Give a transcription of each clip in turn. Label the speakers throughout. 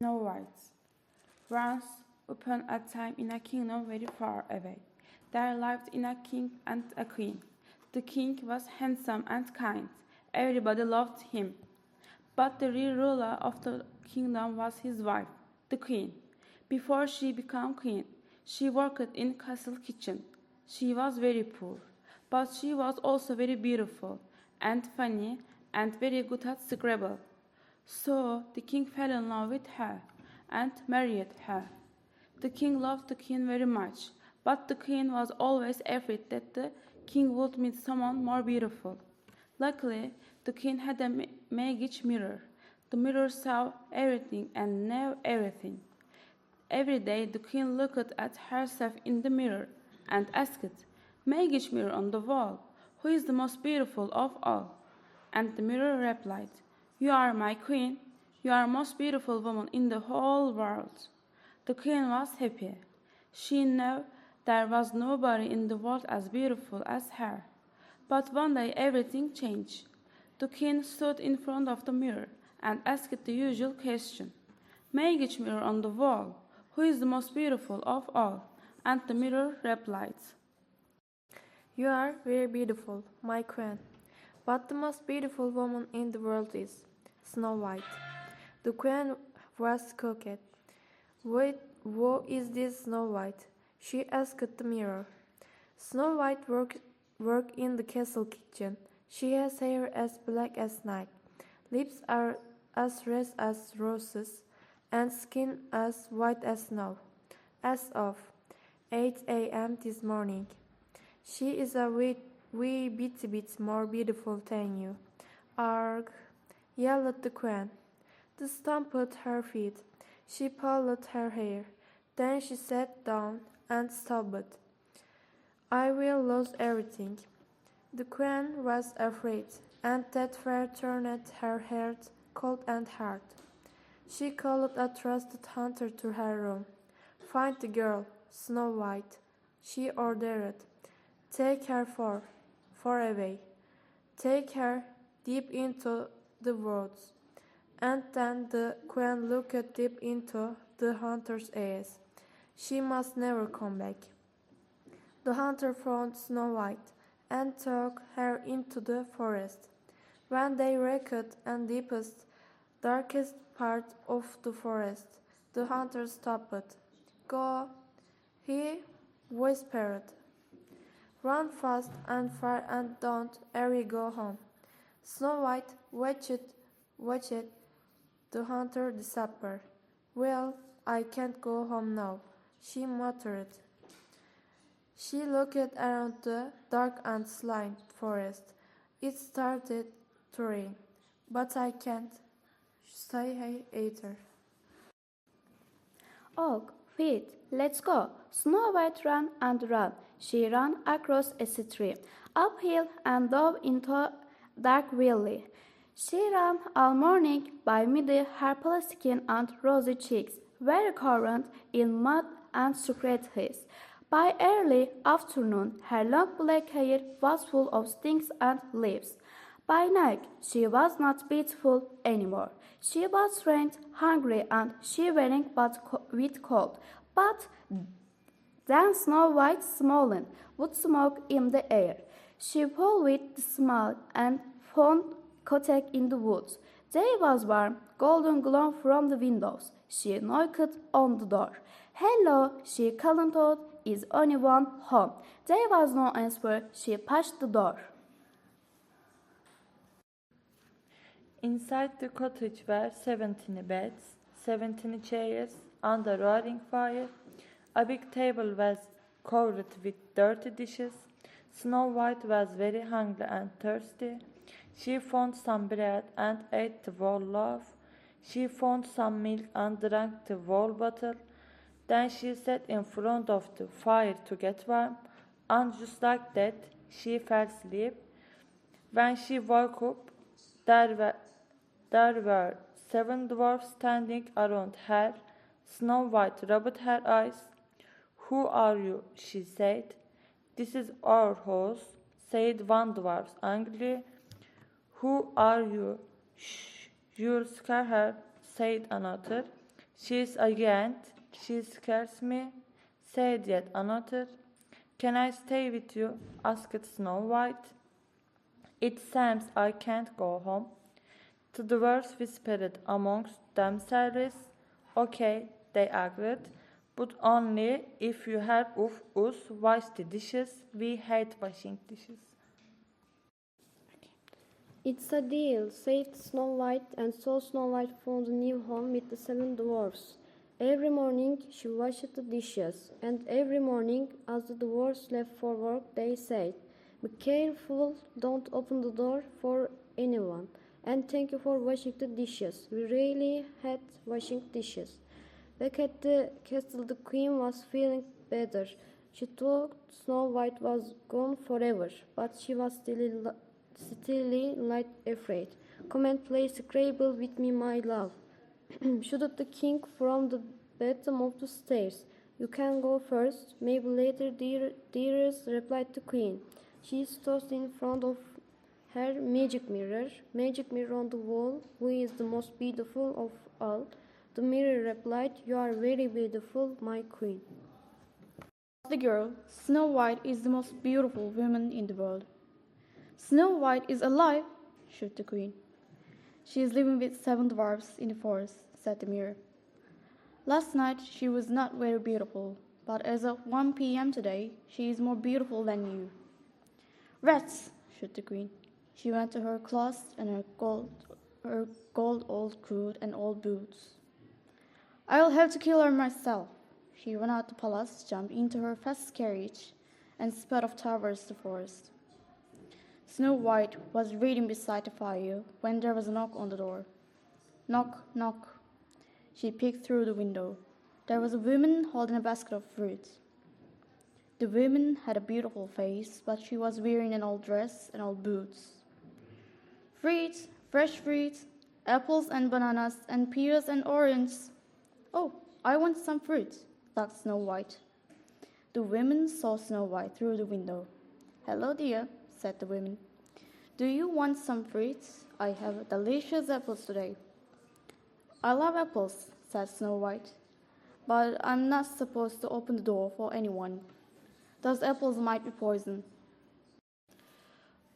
Speaker 1: Snow White. Once upon a time in a kingdom very far away, there lived in a king and a queen. The king was handsome and kind. Everybody loved him. But the real ruler of the kingdom was his wife, the queen. Before she became queen, she worked in castle kitchen. She was very poor, but she was also very beautiful and funny and very good at Scrabble. So the king fell in love with her and married her. The king loved the queen very much, but the queen was always afraid that the king would meet someone more beautiful. Luckily, the queen had a magic mirror. The mirror saw everything and knew everything. Every day the queen looked at herself in the mirror and asked, "Magic mirror on the wall, who is the most beautiful of all?" And the mirror replied, "You are my queen. You are the most beautiful woman in the whole world." The queen was happy. She knew there was nobody in the world as beautiful as her. But one day everything changed. The queen stood in front of the mirror and asked the usual question, "Magic mirror on the wall, who is the most beautiful of all?" And the mirror replied,
Speaker 2: "You are very beautiful, my queen, but the most beautiful woman in the world is Snow White." The queen was shocked. Who is this Snow White?" she asked the mirror. "Snow White works in the castle kitchen. She has hair as black as night, lips are as red as roses, and skin as white as snow. As of 8 a.m. this morning, she is a wee bit more beautiful than you." "Arg!" yelled the queen. She stamped her feet. She pulled her hair. Then she sat down and sobbed. "I will lose everything." The queen was afraid, and that fear turned her heart cold and hard. She called a trusted hunter to her room. "Find the girl, Snow White," she ordered. "Take her far away. Take her deep into the woods." And then the queen looked deep into the hunter's eyes. She must never come back. The hunter found Snow White and took her into the forest. When they reached the deepest, darkest part of the forest, the hunter stopped. "Go," he whispered. "Run fast and far and don't ever go home." Snow White watched the hunter disappear. "Well, I can't go home now," she muttered. She looked around the dark and slim forest. It started to rain, but I can't stay either.
Speaker 3: "Oh, wait, let's go." Snow White ran and ran. She ran across a stream, uphill and down into a dark valley. She ran all morning. By midday, her pale skin and rosy cheeks were covered in mud and scratches. By early afternoon, her long black hair was full of sticks and leaves. By night, she was not beautiful anymore. She was faint, hungry, and shivering with cold. But then Snow White smiled with smoke in the air. She flew with the smile and found cottage in the woods. Day was warm, golden glow from the windows. She knocked on the door. "Hello," she called out. "Is anyone home?" There was no answer. She pushed the door.
Speaker 4: Inside the cottage were 17 beds, 17 chairs under roaring fire. A big table was covered with dirty dishes. Snow White was very hungry and thirsty. She found some bread and ate the whole loaf. She found some milk and drank the whole bottle. Then she sat in front of the fire to get warm, and just like that, she fell asleep. When she woke up, there were 7 dwarfs standing around her. Snow White rubbed her eyes. "Who are you?" she said. "This is our house," said one dwarf angrily. "Who are you?" "Shh, you'll scare her," said another. She is a giant. She scares me, said yet another. Can I stay with you? asked Snow White. It seems I can't go home. The dwarfs whispered amongst themselves. Okay, they agreed, but only if you help us wash the dishes. We hate washing dishes.
Speaker 5: It's a deal, said Snow White, and so Snow White found a new home with the 7 dwarfs. Every morning she washed the dishes, and every morning as the dwarfs left for work they said, "Be careful, don't open the door for anyone, and thank you for washing the dishes. We really hate washing dishes." Back at the castle the queen was feeling better. She thought Snow White was gone forever, but she was still light afraid. "Come and play Scrabble with me, my love," shouted the king from the bottom of the stairs. "You can go first, maybe later, dearest," replied the queen. She stood in front of her magic mirror on the wall. "Who is the most beautiful of all?" The mirror replied, "You are very beautiful, my queen."
Speaker 3: The girl, Snow White is the most beautiful woman in the world. "Snow White is alive," shouted the queen. "She is living with 7 dwarfs in the forest," said the mirror. "Last night she was not very beautiful, but as of 1 p.m. today, she is more beautiful than you." "Rats," shouted the queen. She went to her closet and her gold old coat and old boots. "I'll have to kill her myself." She ran out the palace, jumped into her fast carriage, and sped off towards the forest. Snow White was reading beside the fire when there was a knock on the door. Knock, knock. She peeked through the window. There was a woman holding a basket of fruit. The woman had a beautiful face, but she was wearing an old dress and old boots. "Fruit, fresh fruit, apples and bananas and pears and oranges." "Oh, I want some fruit," thought Snow White. The woman saw Snow White through the window. "Hello, dear," said the woman. "Do you want some fruit? I have delicious apples today." "I love apples," said Snow White, "but I'm not supposed to open the door for anyone. Those apples might be poison."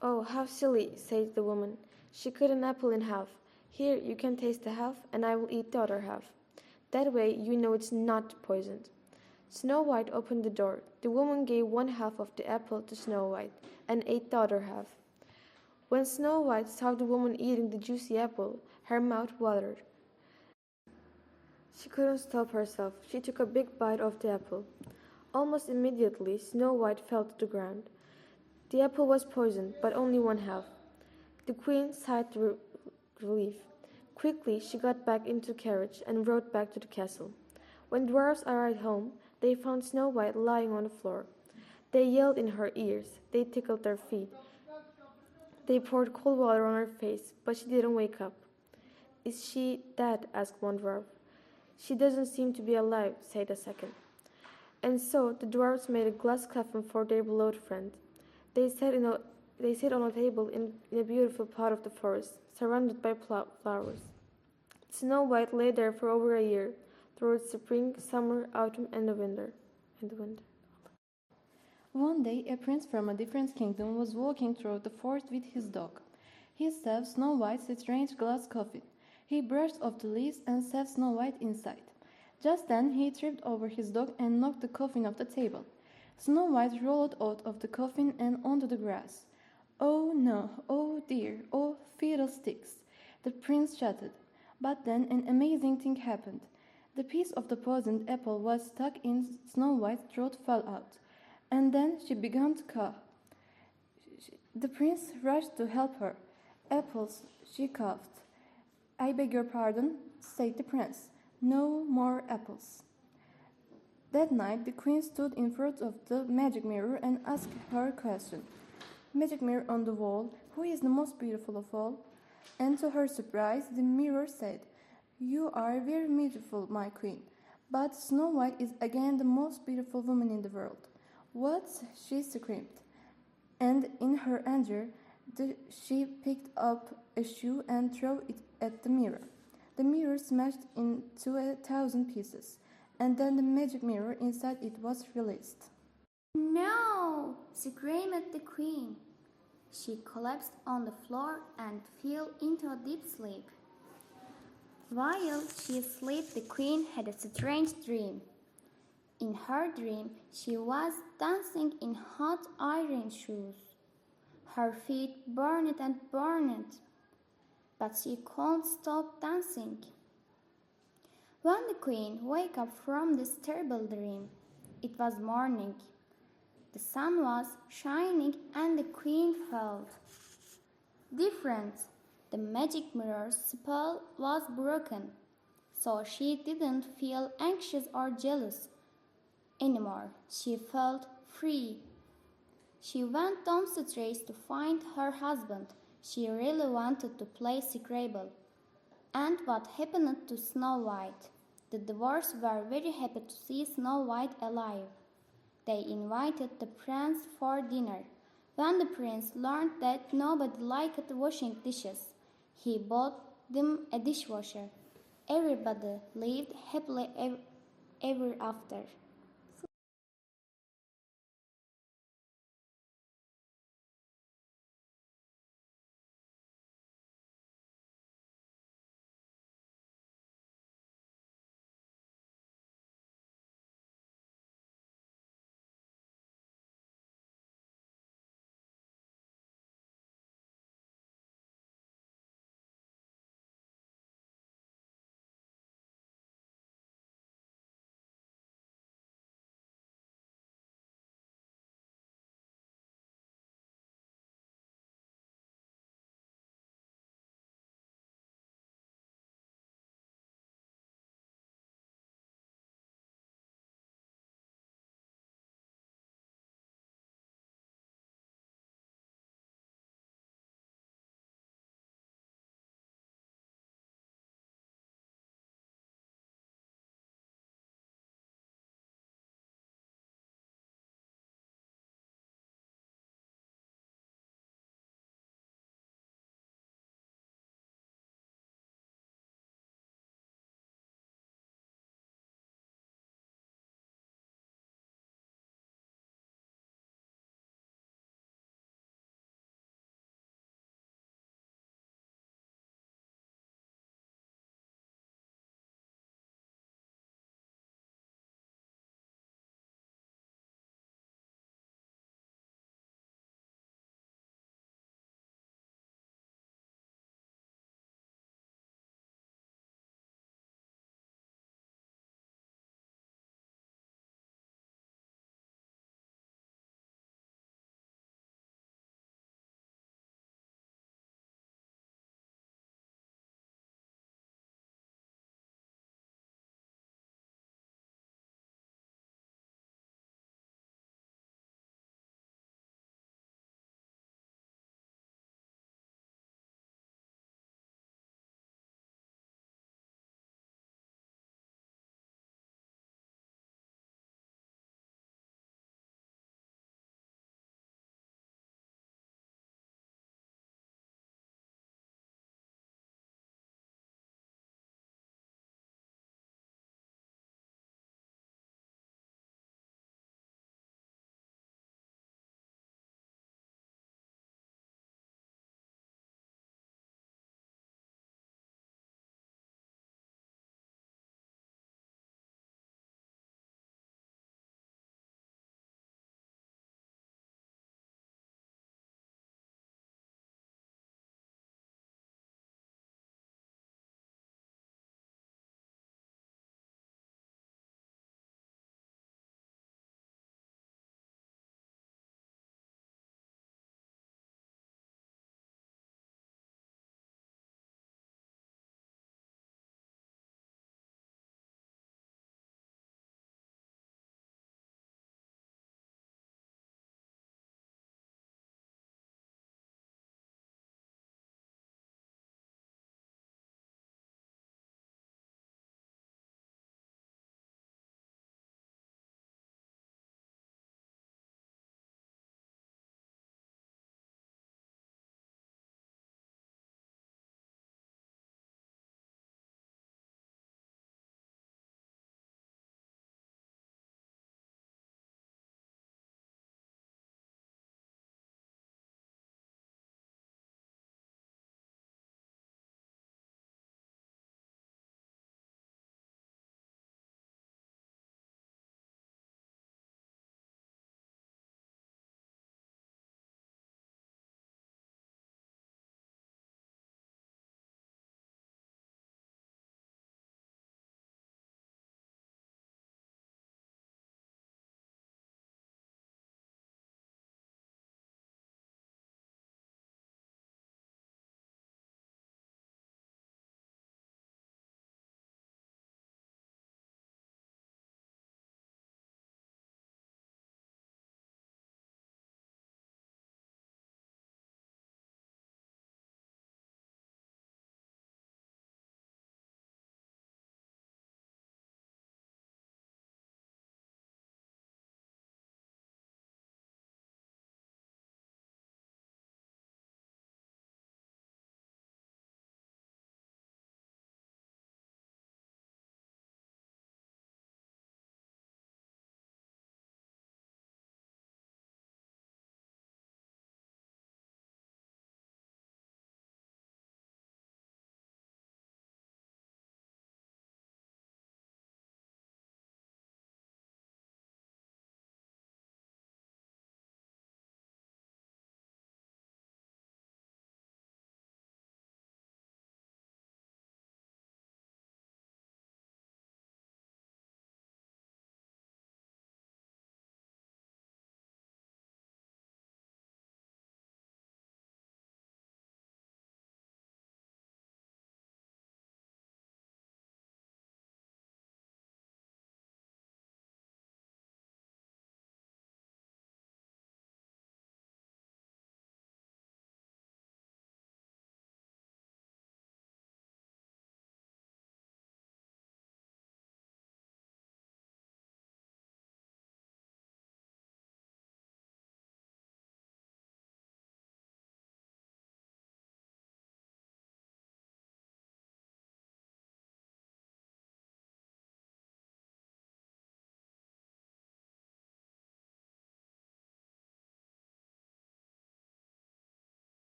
Speaker 2: "Oh, how silly," said the woman. She cut an apple in half. "Here, you can taste the half, and I will eat the other half. That way you know it's not poisoned." Snow White opened the door. The woman gave 1/2 of the apple to Snow White and ate the other half. When Snow White saw the woman eating the juicy apple, her mouth watered. She couldn't stop herself. She took a big bite of the apple. Almost immediately, Snow White fell to the ground. The apple was poisoned, but only 1/2. The queen sighed relief. Quickly, she got back into the carriage and rode back to the castle. When the dwarfs arrived home, they found Snow White lying on the floor. They yelled in her ears. They tickled their feet. They poured cold water on her face, but she didn't wake up. "Is she dead?" asked one dwarf. "She doesn't seem to be alive," said a second. And so the dwarfs made a glass coffin for their beloved friend. They sat on a table in a beautiful part of the forest, surrounded by flowers. Snow White lay there for over a year, through spring, summer, autumn, and the winter.
Speaker 6: One day, a prince from a different kingdom was walking through the forest with his dog. He saw Snow White's strange glass coffin. He brushed off the leaves and set Snow White inside. Just then, he tripped over his dog and knocked the coffin off the table. Snow White rolled out of the coffin and onto the grass. "Oh no, oh dear, oh fiddlesticks," the prince shouted. But then an amazing thing happened. The piece of the poisoned apple was stuck in Snow White's throat, fell out, and then she began to cough. The prince rushed to help her. "Apples," she coughed. "I beg your pardon," said the prince. "No more apples." That night, the queen stood in front of the magic mirror and asked her question. "Magic mirror on the wall, who is the most beautiful of all?" And to her surprise, the mirror said, "You are very beautiful, my queen, but Snow White is again the most beautiful woman in the world." "What?" she screamed. And in her anger, she picked up a shoe and threw it at the mirror. The mirror smashed into 1,000 pieces, and then the magic mirror inside it was released.
Speaker 3: No! Screamed the queen. She collapsed on the floor and fell into a deep sleep. While she slept, the queen had a strange dream. In her dream, she was dancing in hot iron shoes. Her feet burned and burned, but she couldn't stop dancing. When the queen woke up from this terrible dream, it was morning. The sun was shining and the queen felt different. The magic mirror spell was broken, so she didn't feel anxious or jealous anymore. She felt free. She went downstairs to find her husband. She really wanted to play Scrabble. And what happened to Snow White? The dwarfs were very happy to see Snow White alive. They invited the prince for dinner. When the prince learned that nobody liked washing dishes, he bought them a dishwasher. Everybody lived happily ever after.